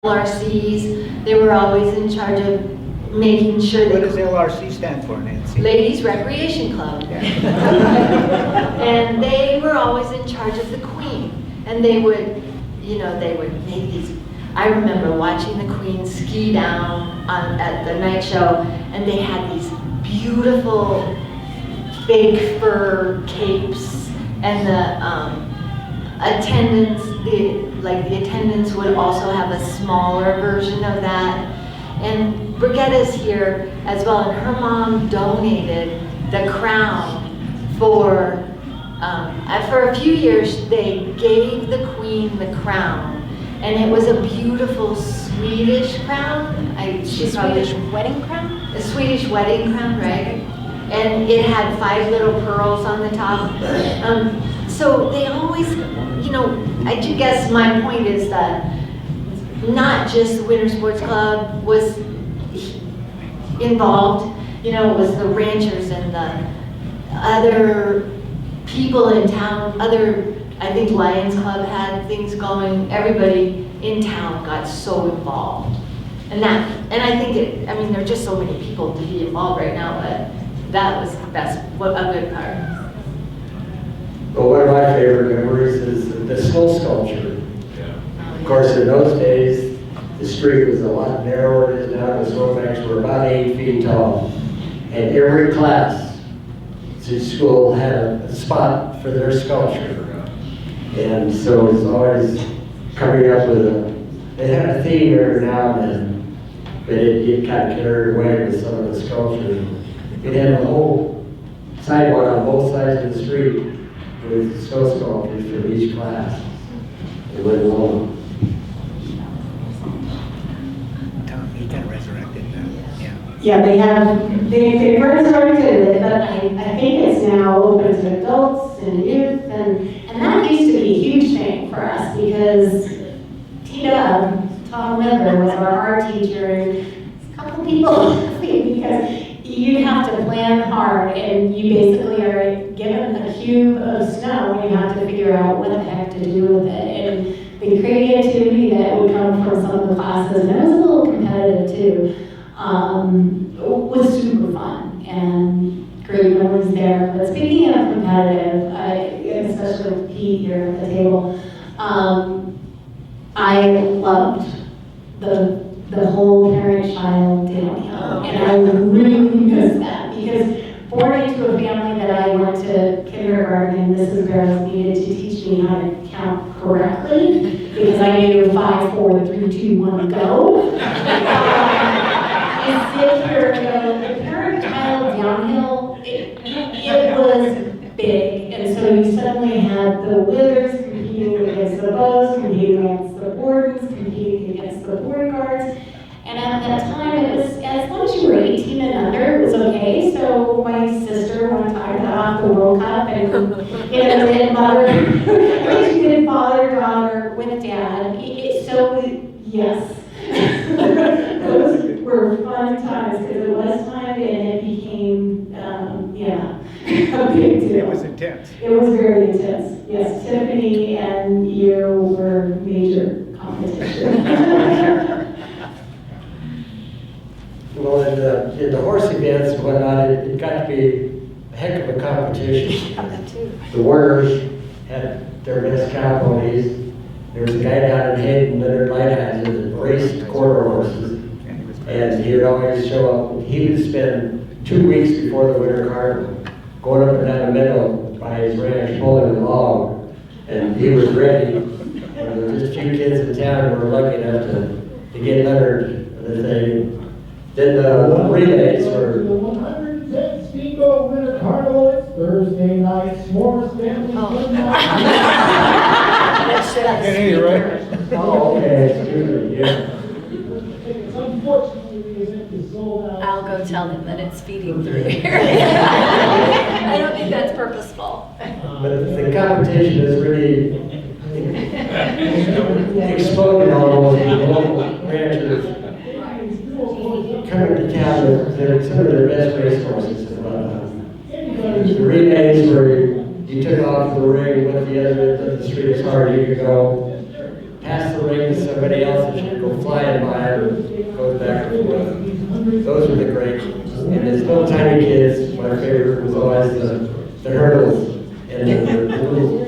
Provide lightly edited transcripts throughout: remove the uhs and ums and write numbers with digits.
LRCs. They were always in charge of making sure What that does LRC stand for, Nancy? Ladies Recreation Club. Yeah. And they were always in charge of the Queen. And they would, they would make these. I remember watching the Queen ski down at the night show, and they had these beautiful fake fur capes, and the attendants, the attendants would also have a smaller version of that. And Brigitta's here as well, and her mom donated the crown for a few years. They gave the Queen the crown, and it was a beautiful Swedish crown. Swedish wedding crown? A Swedish wedding crown, right? And it had 5 little pearls on the top. So they always, I guess my point is that not just the Winter Sports Club was involved, it was the ranchers and the other people in town, I think Lions Club had things going. Everybody in town got so involved. And I think there are just so many people to be involved right now, but that was a good part. Well, one of my favorite memories is the snow sculpture. Of course, in those days, the street was a lot narrower than it is now. The snowbanks were about 8 feet tall. And every class in school had a spot for their sculpture. And so it was always coming up with they had a theme every now and then, but it get kind of carried away with some of the sculptures. It had a whole sidewalk on both sides of the street with snow sculptures for each class. It went along. He kind of resurrected that. Yeah. Yeah, they resurrected it, but I think it's now open to adults and youth, and that used to be a huge thing for us because Tom Linder was our art teacher, and a couple people because you have to plan hard, and you basically are given a cube of snow, and you have to figure out what the heck to do with it. And the creativity that would come from some of the classes, and it was a little competitive too, was super fun and great memories there. But speaking of competitive, especially with Pete here at the table, I loved the whole parent-child downhill, and I really miss that because born into a family that I went to kindergarten, and Mrs. Barrows needed to teach me how to count correctly because I knew 5, 4, 3, 2, 1, go. And sit here and go, the parent-child downhill, it was big, and so you suddenly had the Withers competing against the Bows, competing against the Bordens, competing against the board guards. And at that time, it was, as long as you were 18 and under, it was okay. So my sister one time got off the World Cup and did father, daughter with dad. So yes, those were fun times because it was time and it became, a big deal. It was intense. It was very intense. Yes, Tiffany and you were major competition. Well, in the horse events and whatnot, it got to be a heck of a competition. The Warners had their best cow ponies. There was a guy down in Heid and Leonard Lighthizer that raced quarter horses, and he would always show up. He would spend 2 weeks before the Winter Carnival going up and down the meadow by his ranch pulling a log, and he was ready. And there were just a few kids in town who were lucky enough to get Leonard the thing. Then the relays were. The 110th Steamboat Winter Carnival, it's Thursday night, s'mores family fun night. Right? Oh, okay, excuse me, yeah. It's unfortunately the event is sold out. I'll go tell them that it's feeding through here. I don't think that's purposeful. But the competition is really exploding all over the local ranchers coming to town with some of their best race horses. The relays where you took off the ring, went the other end of the street as hard as you could go, past the ring to some somebody else that should go flying by or goes back and forth. Those were the great, and as little tiny kids, my favorite was always the hurdles and the little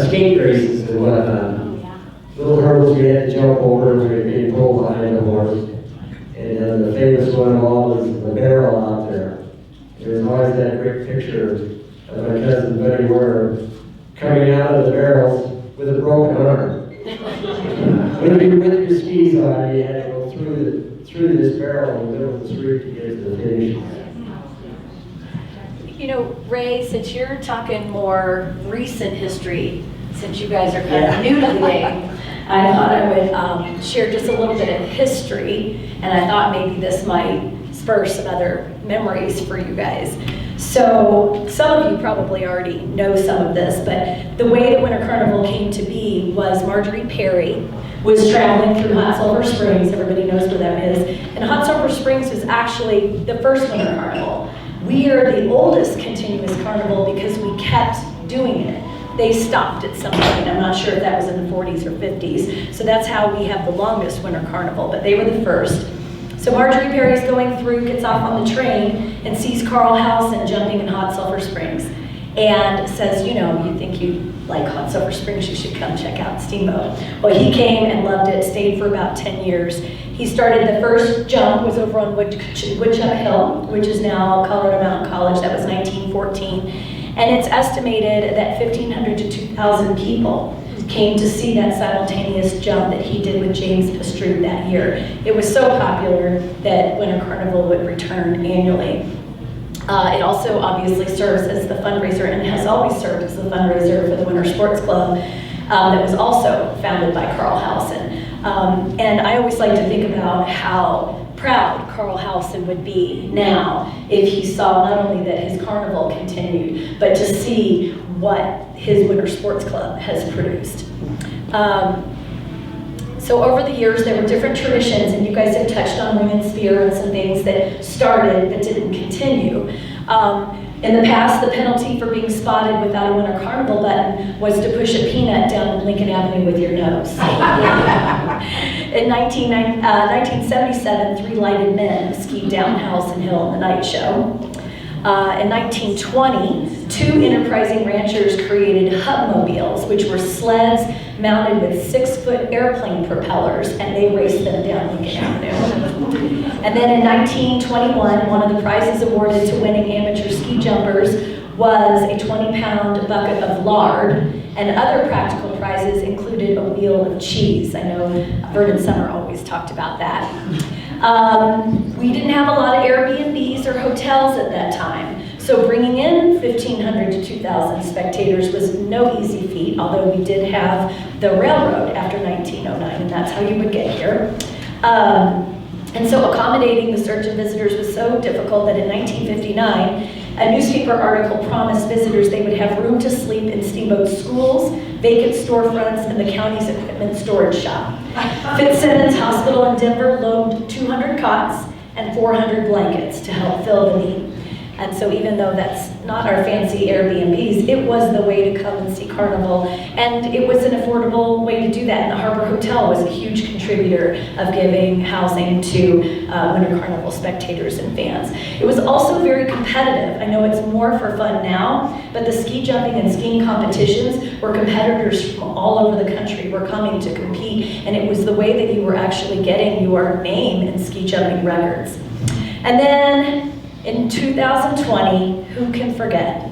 skate races and whatnot. Little hurdles we had to jump over when we were being pulled behind the horse. And then the famous one of all was the barrel out there. There was always that great picture of my cousin Buddy Werner coming out of the barrels with a broken arm. With your skis on, you had to go through this barrel in the middle of the street to get to the finish. You know, Ray, since you're talking more recent history, since you guys are kind of new to the game, I thought I would share just a little bit of history, and I thought maybe this might spur some other memories for you guys. So some of you probably already know some of this, but the way that Winter Carnival came to be was Marjorie Perry was traveling through Hot Sulphur Springs. Everybody knows where that is. And Hot Sulphur Springs was actually the first Winter Carnival. We are the oldest continuous carnival because we kept doing it. They stopped at some point. I'm not sure if that was in the 40s or 50s. So that's how we have the longest Winter Carnival, but they were the first. So Marjorie Perry's going through, gets off on the train, and sees Carl Housen jumping in Hot Sulphur Springs. And says, you know, you think you like Hot Sulphur Springs, you should come check out Steamboat. Well, he came and loved it, stayed for about 10 years. He started, the first jump was over on Woodchuck Hill, which is now Colorado Mountain College. That was 1914. And it's estimated that 1,500 to 2,000 people came to see that simultaneous jump that he did with James Pastrud that year. It was so popular that Winter Carnival would return annually. It also obviously serves as the fundraiser and has always served as the fundraiser for the Winter Sports Club that was also founded by Carl Housen. And I always like to think about how proud Carl Housen would be now if he saw not only that his carnival continued, but to see what his Winter Sports Club has produced. So over the years, there were different traditions, and you guys have touched on Ring and Spear and some things that started but didn't continue. In the past, the penalty for being spotted without a Winter Carnival button was to push a peanut down Lincoln Avenue with your nose. In 1977, 3 lighted men skied down Howson Hill in the night show. In 1920, 2 enterprising ranchers created hubmobiles, which were sleds mounted with 6-foot airplane propellers, and they raced them down Lincoln Avenue. And then in 1921, one of the prizes awarded to winning amateur ski jumpers was a 20-pound bucket of lard, and other practical prizes included a wheel of cheese. I know Vernon Summer always talked about that. We didn't have a lot of Airbnbs or hotels at that time, so bringing in 1,500 to 2,000 spectators was no easy feat, although we did have the railroad after 1909, and that's how you would get here. And so accommodating the surge of visitors was so difficult that in 1959, a newspaper article promised visitors they would have room to sleep in Steamboat schools, vacant storefronts, and the county's equipment storage shop. Fitzsimmons Hospital in Denver loaned 200 cots and 400 blankets to help fill the need. And so even though that's not our fancy Airbnbs, it was the way to come and see Carnival. And it was an affordable way to do that. And the Harbor Hotel was a huge contributor of giving housing to Winter Carnival spectators and fans. It was also very competitive. I know it's more for fun now, but the ski jumping and skiing competitions where competitors from all over the country were coming to compete. And it was the way that you were actually getting your name in ski jumping records. And then, in 2020, who can forget?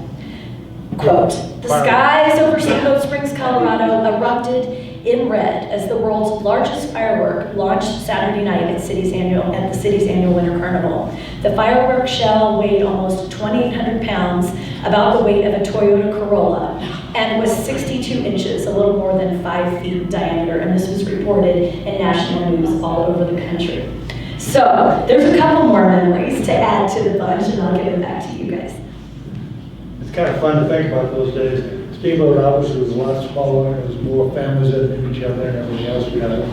Quote, the skies over Steamboat Springs, Colorado erupted in red as the world's largest firework launched Saturday night at the city's annual Winter Carnival. The firework shell weighed almost 2,800 pounds, about the weight of a Toyota Corolla, and was 62 inches, a little more than 5 feet in diameter, and this was reported in national news all over the country. So, there's a couple more memories to add to the bunch, and I'll give it back to you guys. It's kind of fun to think about those days. Steamboat obviously was a lot smaller, there was more families that knew each other and everything else. We had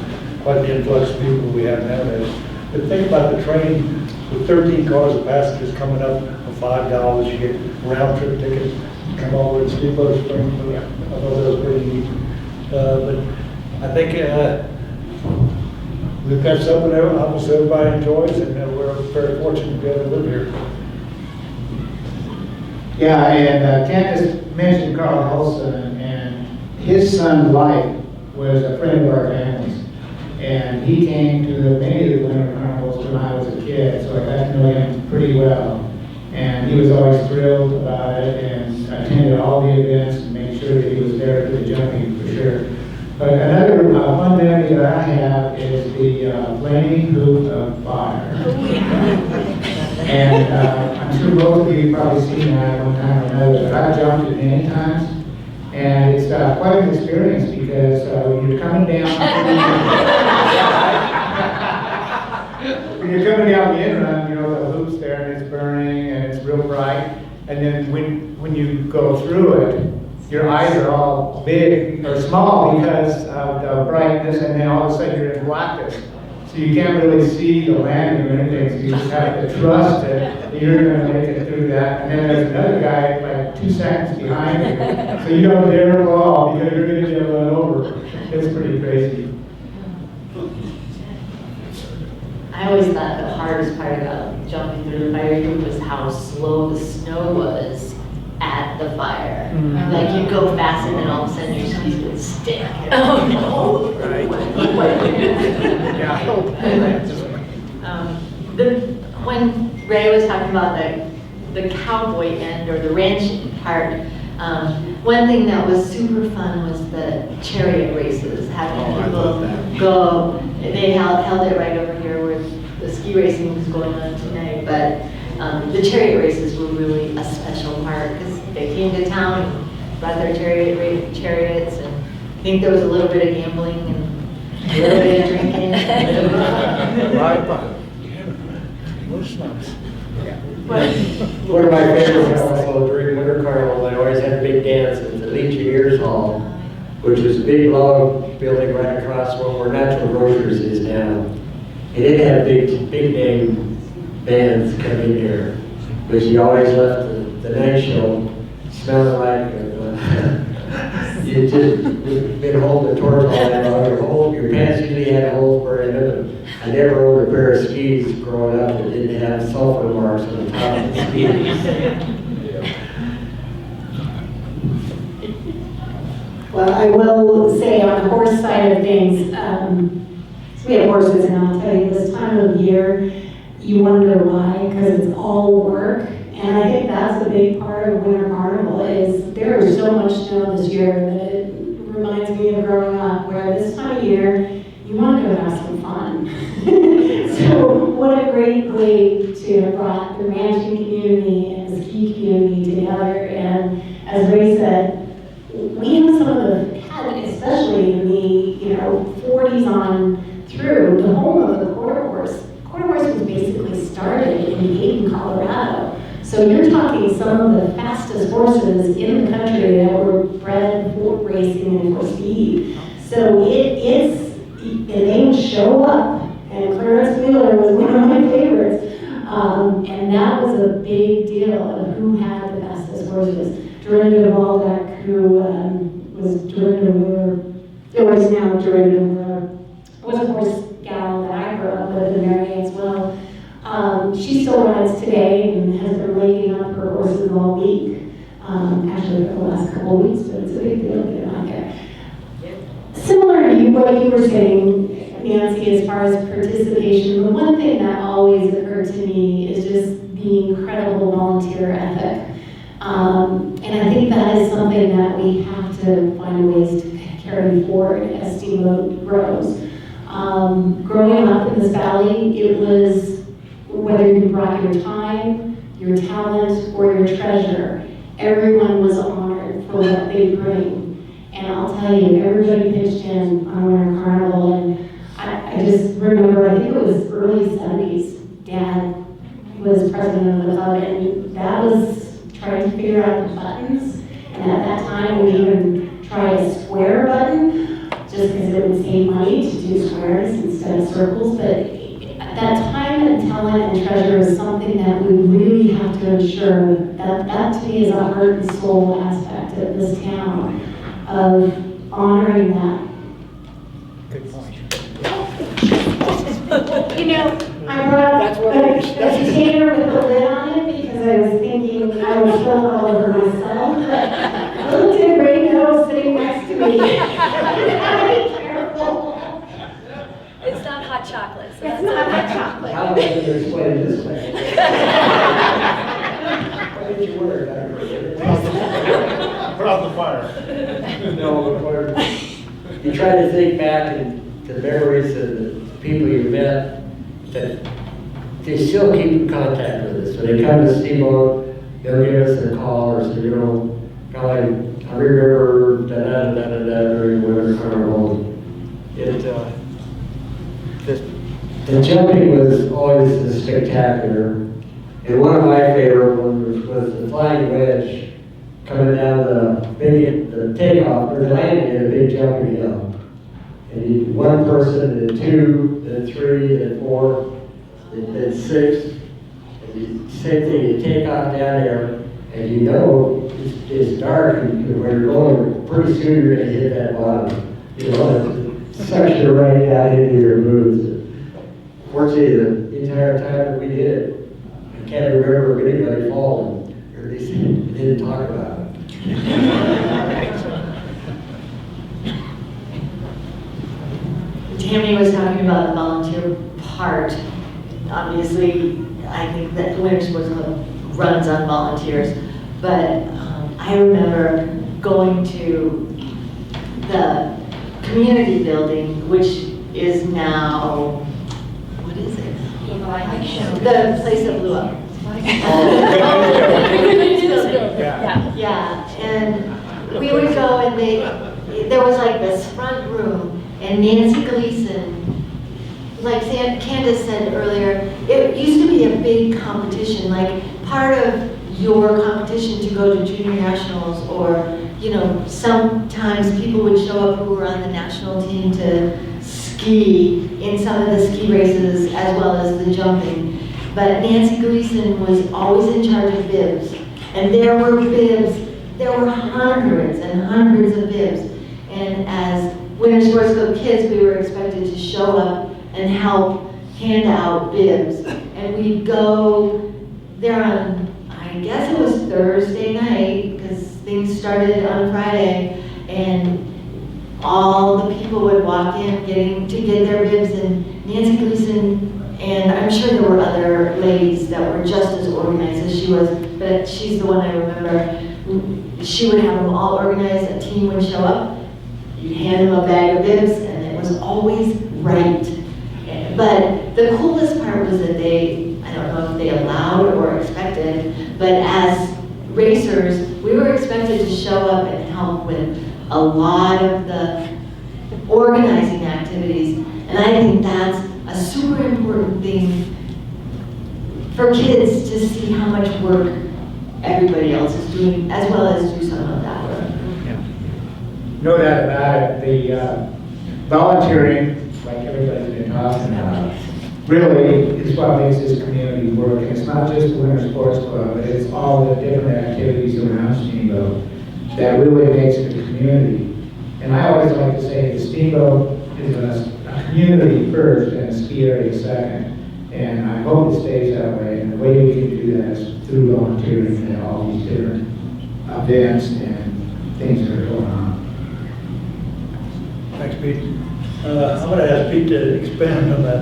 quite the influx of people we have nowadays. But think about the train with 13 cars of passengers coming up for $5. You get round trip tickets, come over to Steamboat Springs. I thought that was pretty neat. But I think we've got something that obviously everybody enjoys, and we're very fortunate to be able to live here. Yeah, and Candace mentioned Carl Helson, and his son Life was a friend of our family's. And he came to many of the winter carnivals when I was a kid, so I got to know him pretty well. And he was always thrilled about it and attended all the events and made sure that he was there for the jumping for sure. But another fun memory that I have is the flaming hoop of fire. And I'm sure both of you have probably seen that one time or another, but I've jumped it many times. And it's quite an experience because when you're coming down, when you're coming down the inrun, you know, the hoop's there and it's burning and it's real bright. And then when you go through it, your eyes are all big or small because of the brightness, and then all of a sudden you're in blackness. So you can't really see the landing or anything, so you just have to trust it that you're going to make it through that. And then there's another guy like 2 seconds behind you, so you don't dare fall because you're going to get run over. It's pretty crazy. I always thought the hardest part about jumping through the fire group was how slow the snow was at the fire. Like you go fast and then all of a sudden your skis would stick. Oh no! Right. When Ray was talking about the cowboy end or the ranch part, one thing that was super fun was the chariot races, having people go. They held it right over here where the ski racing was going on tonight, but the chariot races were really a special part because they came to town and brought their chariots, and I think there was a little bit of gambling and a little bit of drinking. A lot of fun. One of my favorites also during Winter Carnival, they always had big dances at Legionnaires Hall, which was a big log building right across from where Natural Grocers is now. And it had big name bands coming here, but you always left the night show smelling like you just been holding the torch all night long. Your pants usually had holes where in them. I never owned a pair of skis growing up that didn't have sulfur marks on the top of the skis. Well, I will say on the horse side of things, we have horses, and I'll tell you, this time of year, you wonder why, because it's all work. And I think that's the big part of Winter Carnival is there is so much snow this year that it reminds me of growing up, where this time of year, you want to go have some fun. So what a great way to have brought the ranching community and the ski community together. And as Ray said, we have some of the, especially in the 40s on through, the home of the quarter horse. Quarter horse was basically started in Heid, Colorado. So you're talking some of the fastest horses in the country that were bred for racing and for speed. So and they would show up, and Clarence Wheeler was one of my favorites. And that was a big deal of who had the fastest horses. Dorinda Waldeck, who was Dorinda Wheeler, or is now Dorinda Wheeler, was a horse gal that I grew up with and Mary as well. She still rides today and has been laying up her horses all week. Actually for the last couple of weeks, but it's a big deal to get them out there. Similar to what you were saying, Nancy, as far as participation, the one thing that always occurred to me is just the incredible volunteer ethic. And I think that is something that we have to find ways to carry forward as Steamboat grows. Growing up in this valley, it was whether you brought your time, your talent, or your treasure, everyone was honored for what they bring. And I'll tell you, everybody pitched in on Winter Carnival, and I just remember, I think it was early 70s, Dad was president of the club, and that was trying to figure out the buttons. And at that time, we even tried a square button, just because it would save money to do squares instead of circles. But that time and talent and treasure is something that we really have to ensure that to me is a heart and soul aspect of this town, of honoring that. You know, I brought That's what a it is. container with a lid on it because I was thinking I would spill all over myself. But little did Ray know sitting next to me. Be careful. It's not hot chocolate. So It's not hot chocolate. How am I going to explain this way? What did you wear? Put out the fire. No, you try to think back to the memories of the people you met, that they still keep in contact with us. When they come to Steamboat, they'll give us a call or say, you know, golly, I remember da-da-da-da-da during Winter Carnival. The jumping was always spectacular. And one of my favorite ones was the flying wedge coming down the takeoff, or the landing in a big jumping hill. And one person, then two, then three, then four, then six. And same thing, you take off down there, and you know it's dark, and where you're going, pretty soon you're going to hit that bottom. You know, it sucks you right down into your boots. Fortunately, the entire time that we did it, I can't remember of anybody falling, or at least we didn't talk about it. Tammy was talking about the volunteer part. Obviously, I think that the Winter Sports Club runs on volunteers, but I remember going to the community building, which is now, what is it? The place that blew up. Yeah. Yeah, and we would go and there was like this front room, and Nancy Gleason, like Candace said earlier, it used to be a big competition, like part of your competition to go to junior nationals, or, you know, sometimes people would show up who were on the national team to ski in some of the ski races as well as the jumping. But Nancy Gleason was always in charge of bibs. And there were bibs, there were hundreds and hundreds of bibs. And as Winter Sports Club kids, we were expected to show up and help hand out bibs. And we'd go there on, I guess it was Thursday night, because things started on Friday, and all the people would walk in getting to get their bibs, and Nancy Gleason, and I'm sure there were other ladies that were just as organized as she was, but she's the one I remember. She would have them all organized, a team would show up, you'd hand them a bag of bibs, and it was always right. But the coolest part was that I don't know if they allowed or expected, but as racers, we were expected to show up and help with a lot of the organizing activities. And I think that's a super important thing for kids to see how much work everybody else is doing, as well as do some of that work. No doubt about it, the volunteering, like everybody's been talking about, really is what makes this community work. And it's not just the Winter Sports Club, but it's all the different activities around Steamboat that really makes it a community. And I always like to say the Steamboat is a community first and a ski area second. And I hope it stays that way. And the way we can do that is through volunteering and all these different events and things that are going on. Thanks, Pete. I'm going to ask Pete to expand on that.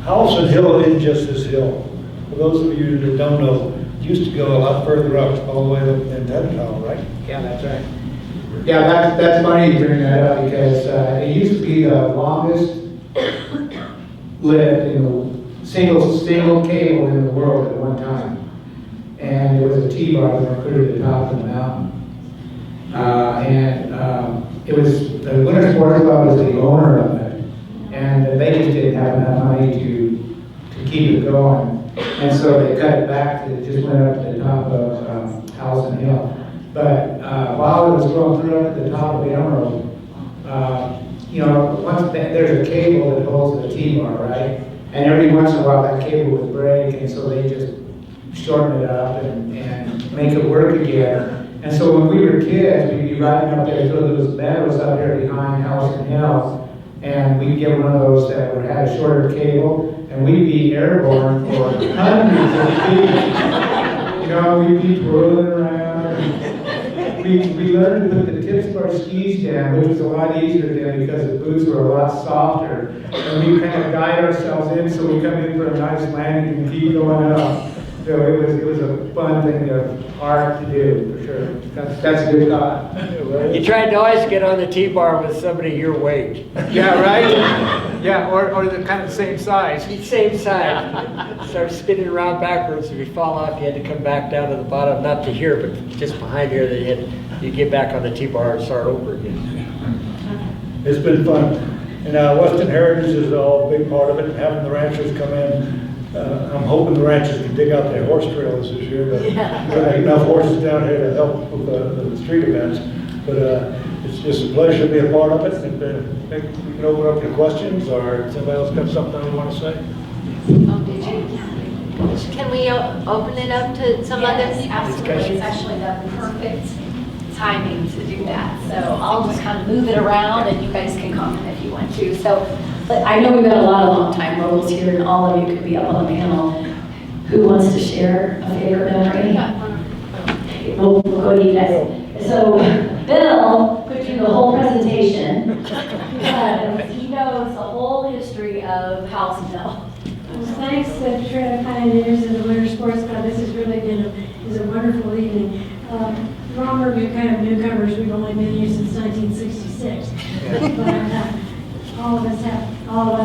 Howson Hill isn't just this hill. For those of you that don't know, it used to go a lot further up, all the way up in Delaney, right? Yeah, that's right. Yeah, that's funny you bring that up, because it used to be the longest lift in the single cable in the world at one time. And it was a T-bar that went clear to the top of the mountain. It was, the Winter Sports Club was the owner of it, and they just didn't have enough money to keep it going. And so they cut it back, it just went up to the top of Howson Hill. But while it was going through up to the top of the Emerald, you know, there's a cable that holds the T-bar, right? And every once in a while that cable would break, and so they just shorten it up and make it work again. And so when we were kids, we'd be riding up there through those meadows up there behind Howson Hill, and we'd get one of those that had a shorter cable, and we'd be airborne for hundreds of feet. You know, we'd be twirling around. We learned to put the tips of our skis down, which was a lot easier then because the boots were a lot softer. And we kind of guide ourselves in so we come in for a nice landing and keep going up. So it was a fun thing of art to do, for sure. That's a good thought. You tried to always get on the T-bar with somebody your weight. Yeah, right? Yeah, or the kind of same size. Same side. Start spinning around backwards. If you fall off, you had to come back down to the bottom, not to here, but just behind here. You get back on the T-bar and start over again. It's been fun. And Western Heritage is all a big part of it, having the ranchers come in. I'm hoping the ranchers can dig out their horse trails this year, but there ain't enough horses down here to help with the street events. But it's just a pleasure to be a part of it, and we can open up to questions, or if somebody else got something they want to say. Oh, did you? Can we open it up to some other Yes, people? absolutely. It's actually the perfect timing to do that. So I'll just kind of move it around and you guys can comment if you want to. So, But I know we've got a lot of longtime locals here, and all of you could be up on the panel. Who wants to share a favorite memory? We'll go to you guys. So Bill could do the whole presentation because he knows the whole history of Halseyville. Well, thanks to Shred Pioneers and the Winter Sports Club. This has really been a wonderful evening. Robert, we're kind of newcomers. We've only been here since 1966. But all of us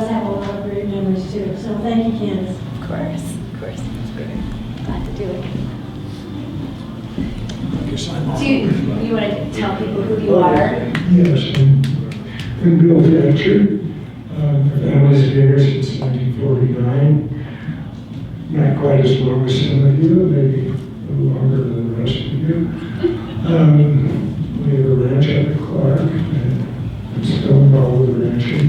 have a lot of great memories too. So thank you, Candace. Of course. That's great. Glad to do it. do you want to tell people who you are? Yes, I'm Bill Thatcher. My family's been here since 1949. Not quite as long as some of you, maybe a little longer than the rest of you. We have a ranch up at Clark, and I'm still involved with ranching.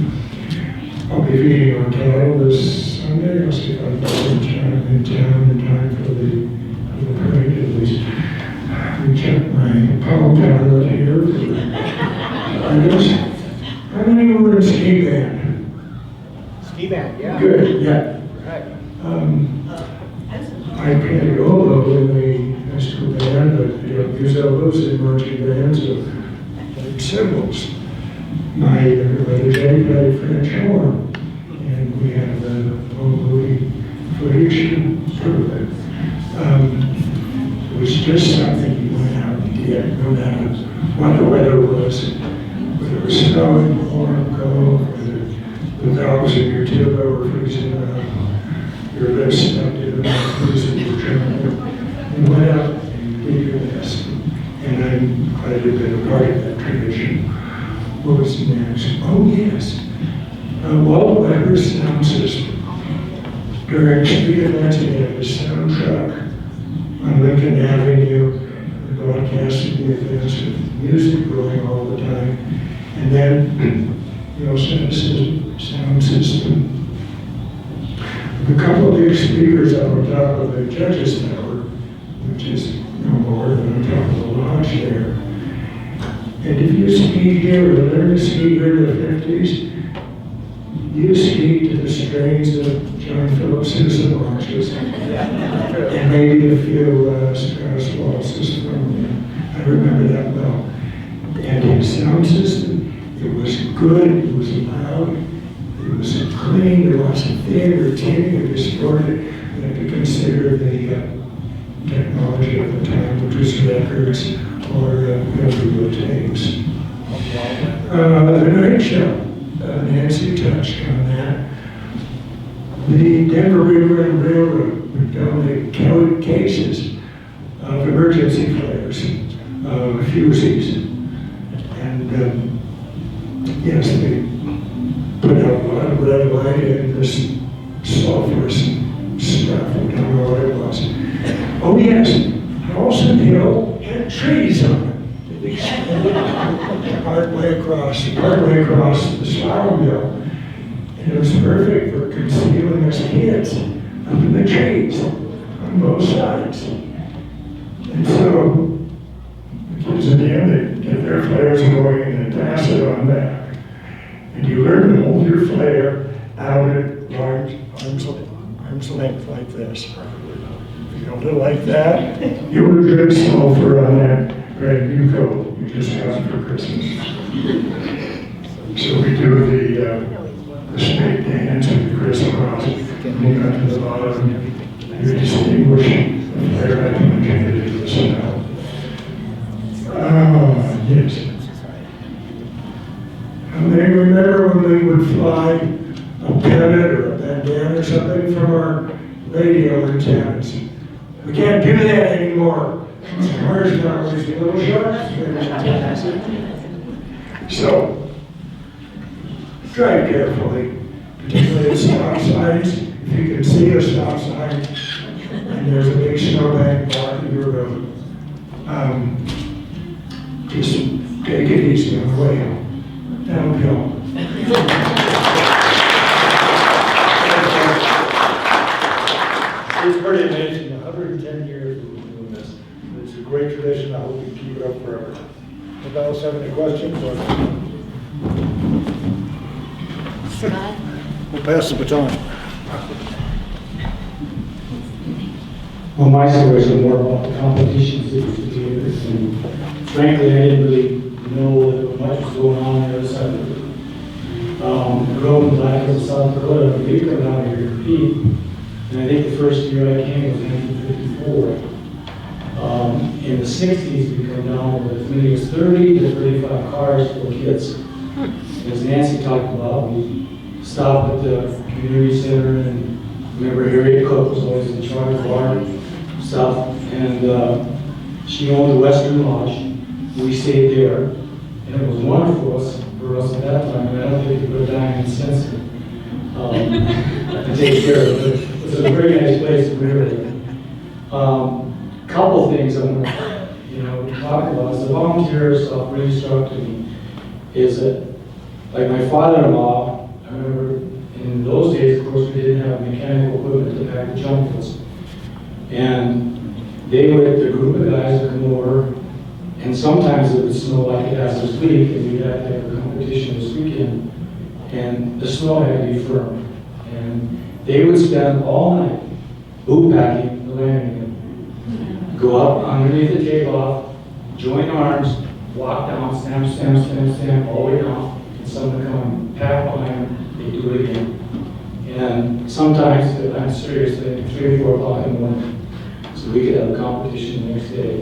I'll be feeding on cattle this Sunday. I'll see if I can find time in town in time for the parade at least. We kept my palm pilot here for items. How many were in ski band? Ski band, yeah. Good, yeah. Right. I played oboe in the high school band, but you don't use elbows in marching bands, so played cymbals. My brother Jay played French horn, and we have home movie footage to prove it. It was just something you went out and did, no matter what the weather was. Whether it was snowing, warm, cold, whether the dogs in your tuba were freezing your lips stuck to the freezing your trembling. You went out and did your best. And I'm glad to have been a part of that tradition. What was next? Oh, yes. Walt Weber's sound system. During street events, he had a sound truck on Lincoln Avenue, broadcasting the events with music going all the time. And then he also had a sound system. A couple of big speakers up on top of the judges tower, which is no more than on top of the lodge there. And if you skied here or learned to ski here in the 50s, you skied to the strains of John Phillips's marches, and maybe a few Strauss waltzes from him. I remember that well. And his sound system, it was good, it was loud, it was clean, there wasn't thin or tinny or distorted. You had to consider the technology of the time, which was records or video tapes. The night show. Nancy touched on that. The Denver River and Railroad would donate cases of emergency flares, fusees. And yes, they put out a lot of red light and this sulfurous stuff. I don't know what it was. Oh yes, Halston Hill had trees on it. Partway across the slalom hill. And it was perfect for concealing us kids up in the trees on both sides. And so the kids in the end, they get their flares going and pass it on back. And you learn to your flare out at arm's length like this. If you held it like that, you would drip sulfur on that brand new coat you just got for Christmas. So we do the snake dance and the crisscross, and you got to the bottom, you distinguish the flare item and it into the smell. Oh, yes. And they remember when we would fly a pennant or a bandana or something from our radio antennas. We can't do that anymore. Where's not these little sharks? So, drive carefully, particularly at stop signs. If you can see a stop sign and there's a big snowbank blocking your road, just take it easy on the way home. Downhill. It's pretty amazing, 110 years we've been doing this. It's a great tradition, I hope we keep it up forever. Anybody else have any questions? Scott? We'll pass the baton. Well, my stories are more about the competitions that used to be here, and frankly, I didn't really know that much was going on on the other side of it. I grew up in Black Hills, South Dakota, and we come out here to compete, and I think the first year I came was 1954. In the 60s, we come down with as many as 30 to 35 cars for kids. As Nancy talked about, we stopped at the community center, and remember Harriet Cook was always in charge of our stuff, and she owned the Western Lodge. We stayed there, and it was wonderful for us at that time. I don't think we put a dime in cents to take care of it. It was a very nice place to live. Couple things I want to talk about. As a volunteer, stuff really struck to me is that, like my father-in-law, I remember in those days, of course, we didn't have mechanical equipment to pack the junk fields. And they would, the group of guys would come over, and sometimes it would snow like it has this week, and we'd have to have a competition this weekend, and the snow had to be firm. And they would spend all night boot packing the landing gear. Go up underneath the takeoff, join arms, walk down, stamp, all the way down, and someone come and pack behind them, they do it again. And sometimes, I'm serious, like 3 or 4 o'clock in the morning, so we could have a competition the next day.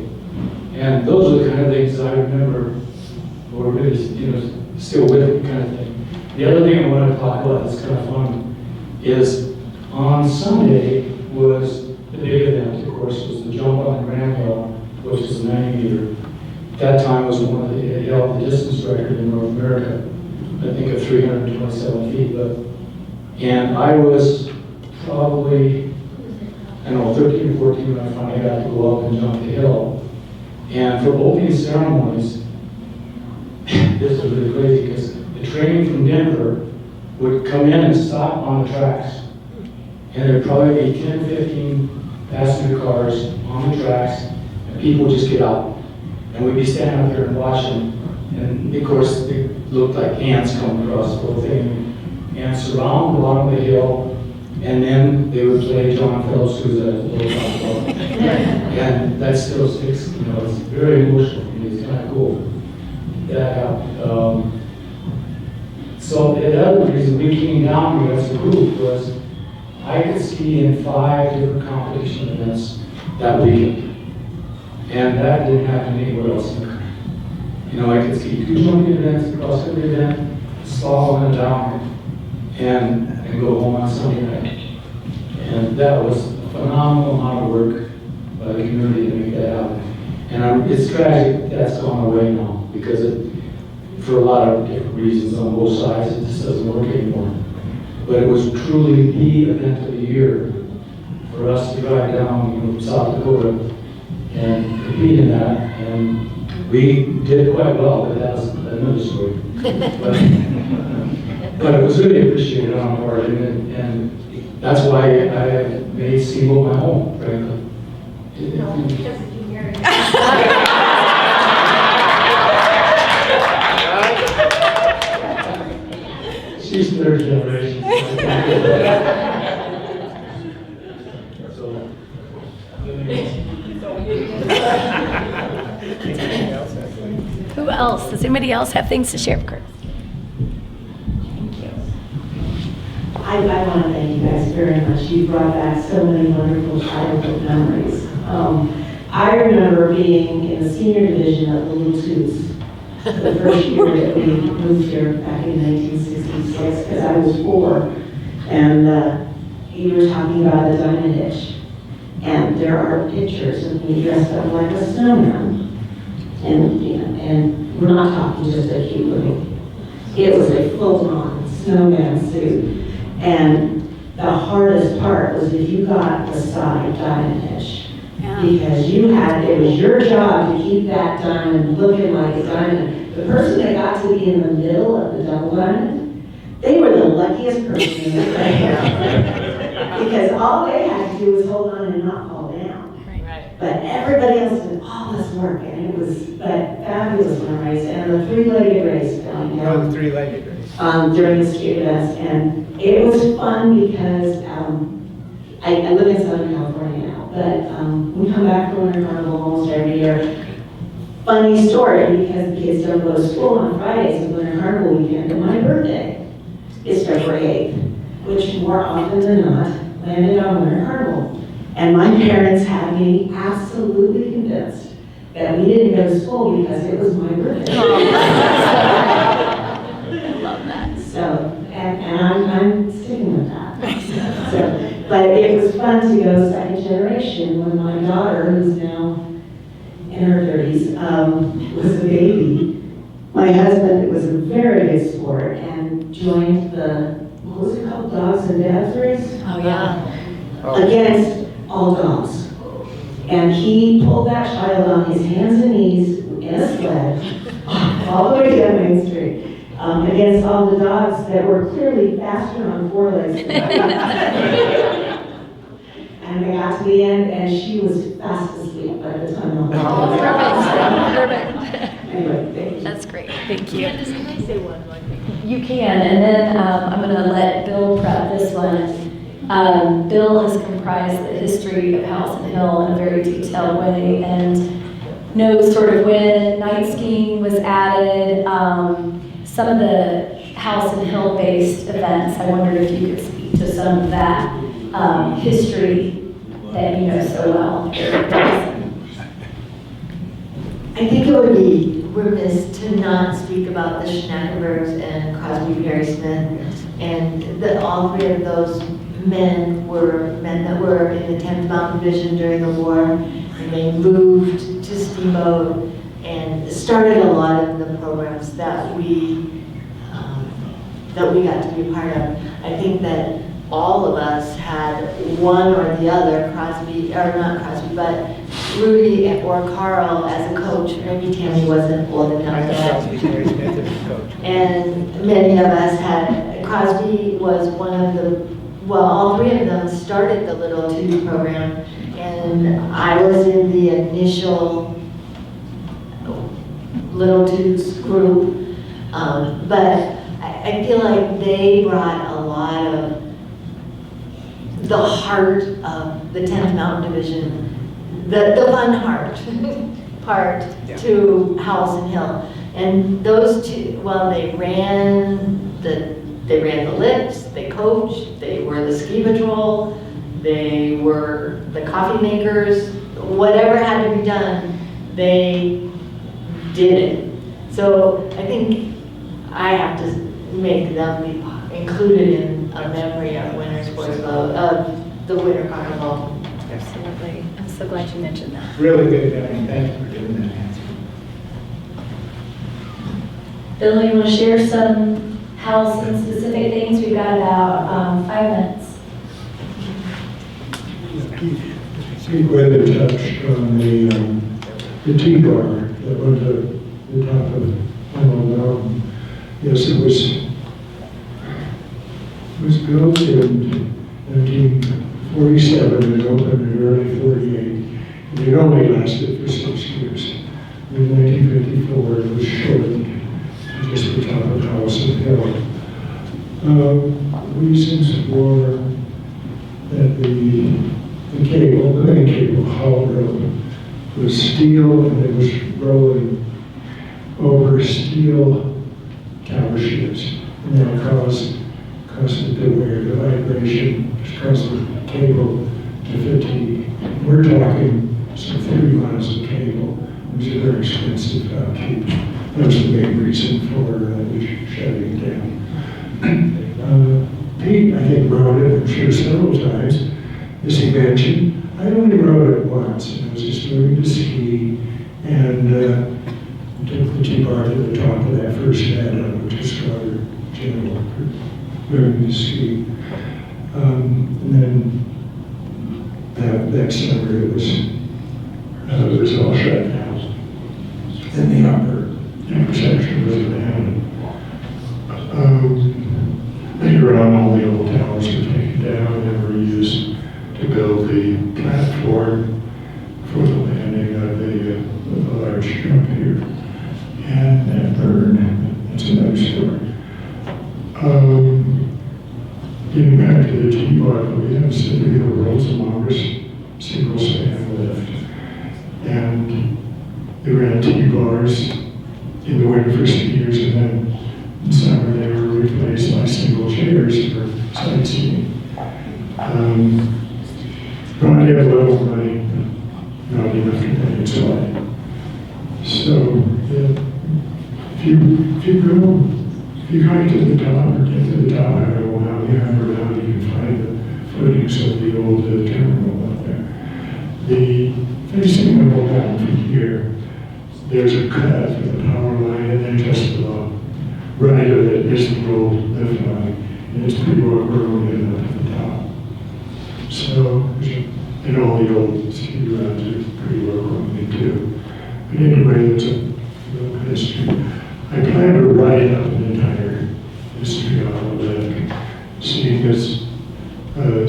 And those are the kind of things I remember were really, still with me kind of thing. The other thing I want to talk about that's kind of fun is on Sunday was the big event, of course, was the jump on the Grand Hill, which is a 90 meter. That time was one that it held the distance record in North America, I think of 327 feet. And I was probably, 13 or 14 when I finally got to go up and jump the hill. And for opening ceremonies, this was really crazy because the train from Denver would come in and stop on the tracks. And there'd probably be 10, 15 passenger cars on the tracks, and people would just get out. And we'd be standing up there and watching. And of course, they looked like ants coming across the whole thing. And surround the bottom of the hill, and then they would play John Phillips, who's a little talk about. And that still sticks, it's very emotional, and it's kind of cool. That happened. So the other reason we came down here as a group was I could ski in 5 different competition events that weekend. And that didn't happen anywhere else in the country. I could ski 2 jumping events, a cross country event, slalom and down, and go home on Sunday night. And that was a phenomenal amount of work by the community to make that happen. And it's tragic that's gone away now because for a lot of different reasons on both sides, it just doesn't work anymore. But it was truly the event of the year for us to drive down from South Dakota and compete in that. And we did quite well, but that was another story. But it was really appreciated on our part, and that's why I made Steamboat my home, frankly. She's 30 third generation. So, Who else? Does anybody else have things to share, Chris? I want to thank you guys very much. You brought back so many wonderful childhood memories. I remember being in the senior division of the Little Toots the first year that we moved here back in 1966, because I was 4. And you were talking about the diamond hitch. And there are pictures of me dressed up like a snowman. And, you know, and we're not talking just a cute little. It was a full-on snowman suit. And the hardest part was if you got the side diamond hitch. Because it was your job to keep that diamond looking like a diamond. The person that got to be in the middle of the double diamond, they were the luckiest person in the playground. Because all they had to do was hold on and not fall down. But everybody else did all this work, and it was fabulous memories. And the three-legged race going down. The three-legged race. During the street events, and it was fun because I live in Southern California now, but we come back from Winter Carnival almost every year. Funny story, because the kids don't go to school on Fridays of Winter Carnival weekend, and my birthday is February 8th, which more often than not landed on Winter Carnival. And my parents had me absolutely convinced that we didn't go to school because it was my birthday. So, and I'm sticking with that. So, but it was fun to go second generation when my daughter, who's now in her 30s, was a baby. My husband was a very good sport and joined the, what was it called, Dogs and Dads race? Oh, yeah. Against all dogs. And he pulled that child on his hands and knees in a sled all the way down Main Street. Against all the dogs that were clearly faster on 4 legs. And we got to the end, and she was fast asleep by the time. Perfect. Anyway, thank you. That's great. Thank you. You can, and then I'm going to let Bill prep this one. Bill has comprised the history of House and Hill in a very detailed way and knows sort of when night skiing was added, some of the House and Hill based events. I wondered if you could speak to some of that history that you know so well. I think it would be remiss to not speak about the Schnackenbergs and Crosby Perry Smith, and all 3 of those men that were in the 10th Mountain Division during the war, and they moved to Steamboat and started a lot of the programs that we got to be a part of. I think that all of us had one or the other, but Rudy or Carl as a coach. Maybe Tammy wasn't old enough yet. And many of us had, Crosby was one of the, well, all 3 of them started the Little Toots program, and I was in the initial Little Toots group, but I feel like they brought a lot of the heart of the 10th Mountain Division, the fun heart part to House and Hill. And those 2, well, they ran the lifts, they coached, they were the ski patrol, they were the coffee makers, whatever had to be done, they did it. So I think I have to make them be included in a memory of Winter Sports Club, of the Winter Carnival. Absolutely. I'm so glad you mentioned that. Really good, Delaney. Thank you for doing that. Bill, you want to share some house and specific things? We've got about 5 minutes. See whether touched on the T-bar that was at the top of Carnival Mountain. Yes, it was built in 1947 and opened in early 48. And it only lasted for 6 years. In 1954, it was shortened to just the top of House and Hill. We swore that the cable, the main cable, haul road, was steel and it was rolling over steel tower ships. And that caused it to wear the vibration, which caused the cable to fatigue. We're talking some 30 miles of cable, which is very expensive upkeep. That was the main reason for shutting it down. Pete, I think, rode it, I'm sure, several times, as he mentioned. I only rode it once, and I was just learning to ski, and took the T-bar to the top of that first meadow, which is rather gentle for learning to ski. And then that summer it was all shut down. And the upper section was abandoned. Later on, all the old towers were taken down and were used to build the platform for the landing of the large jump here. And that burned. That's another story. Getting back to the T-bar, we have said to be the world's longest single span lift. And they ran T-bars in the winter for some years, and then in summer they were replaced by single chairs for sightseeing. But I had a little money, not enough to pay its way. So, yeah, if you hike to the top or get to the top, I don't know how you have around, you can find the footings of the old terminal up there. The facing the whole down from here, there's a cut for the power line, and then just to the right of it is the old lift line, and it's pretty well grown in up at the top. So, and all the old ski routes are pretty well grown in too. But anyway, it's a little history. I plan to write up an entire history on all of that, seeing as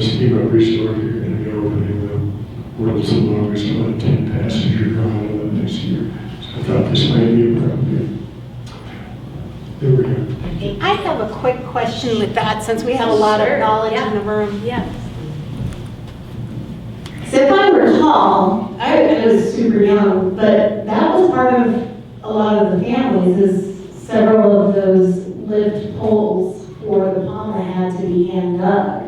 Steamboat Resort, you're going to be opening the world's longest 10-passenger gondola next year. So I thought this might be appropriate. There we go. I have a quick question with that, since we have a lot of knowledge in the room. Yeah. So if I recall, I was super young, but that was part of a lot of the families, is several of those lift poles for the pond had to be hand dug.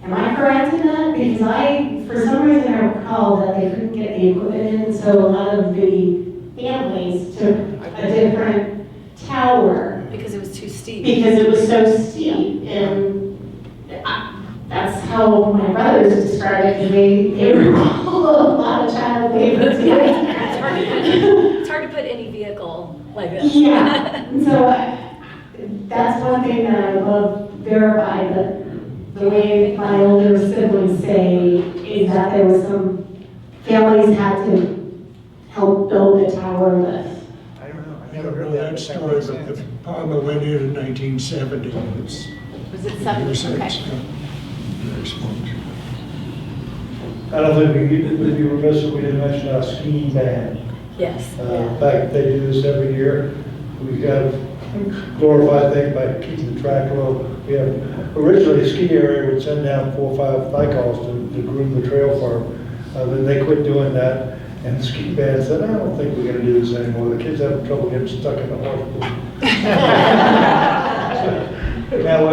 Am I correct in that? Because for some reason I recall that they couldn't get the equipment in, so a lot of the families took a different tower. Because it was too steep. Because it was so steep, and that's how my brothers described it, because they were all a lot of child labor too. It's hard to put any vehicle like this. Yeah, and so that's one thing that I love verified, that the way my older siblings say is that there was some families had to help build the tower lift. I don't know. I I never don't heard know that story, but the Palma went in 1970. It's Was it something? Okay. very small. I don't think we'd be remiss if we didn't mention our skiing band. Yes. In fact, they do this every year. We have glorified things by keeping the track low. We have, originally, a ski area would send down 4 or 5 cycles to groom the trail for them. Then they quit doing that, and the ski band said, I don't think we're gonna do this anymore. The kids having trouble getting stuck in the horse. Now,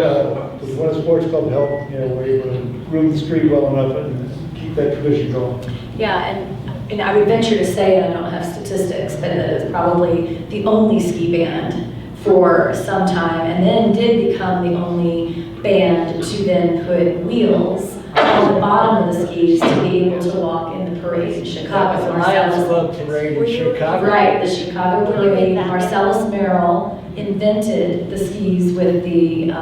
with one sports club help, we're able to groom the street well enough and keep that tradition going. Yeah, and I would venture to say, and I don't have statistics, but that it's probably the only ski band for some time, and then did become the only band to then put wheels on the bottom of the skis to be able to walk in the parade in Chicago. Club parade in Chicago. Right, the Chicago parade. Marcellus Merrill invented the skis with the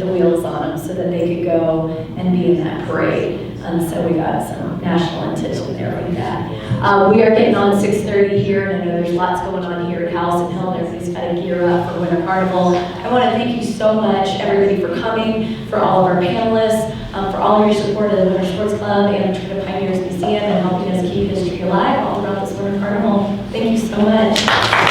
wheels on them so that they could go and be in that parade. And so we got some national attention there with that. We are getting on 6:30 here, and I know there's lots going on here at House and Hill, and everybody's got to gear up for Winter Carnival. I want to thank you so much, everybody, for coming, for all of our panelists, for all of your support of the Winter Sports Club and the Pioneers Museum, and helping us keep history alive all throughout this Winter Carnival. Thank you so much.